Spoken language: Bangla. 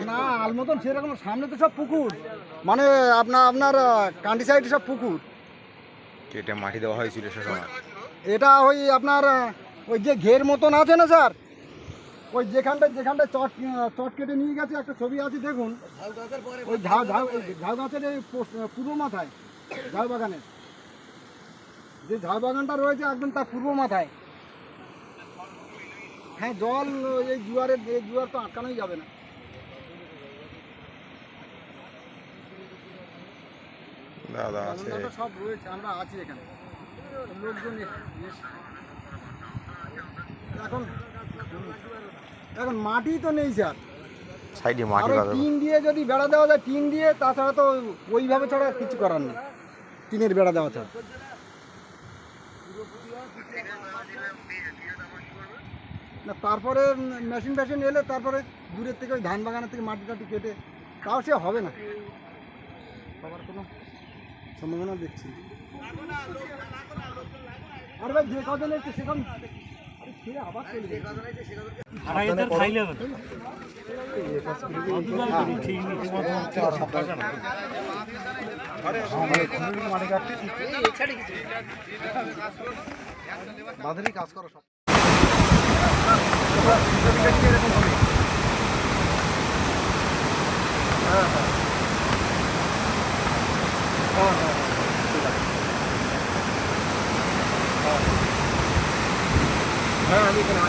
না আলমতন সেরকম সামনে তো সব পুকুর, মানে আপনার কান্ডি সাইডে সব পুকুর। কেটে মাটি দেওয়া হয়েছিল সে সময়। এটা ওই আপনার ওই যে ঘের মতন আছে না স্যার, ওই যেখানটা চট কেটে নিয়ে গেছে, একটা ছবি আছে দেখুন, ওই ঝাউ গাছের এই পূর্ব মাথায়, ঝাউ বাগানের যে ঝাউ বাগানটা রয়েছে একদম তার পূর্ব মাথায়। হ্যাঁ জল এই জুয়ার তো আটকানোই যাবে না। দাদা আছে সব রয়েছে, আমরা আছি এখানে, লোকজন এখন মাটি তো নেই স্যার, সাইডে মাটি বাঁধা। টিন দিয়ে যদি বেড়া দেওয়া যায়, টিন দিয়ে, তাছাড়া তো ওইভাবে ছাড়া কিছু করার নেই, টিনের বেড়া দেওয়া ছাড়া। না তারপরে মেশিন এলে তারপরে দূরের থেকে ওই ধান বাগানের থেকে মাটি টাটি কেটে, তাও সে হবে না, সবার কোনো সম্ভাবনা দেখছি। আর ভাই যে কজন একটু সেখান আবার বাঁধেরই কাজ করো সব। এরকম হবে। হ্যাঁ হ্যাঁ হ্যাঁ হ্যাঁ ঠিক আছে। হ্যাঁ আমি এখানে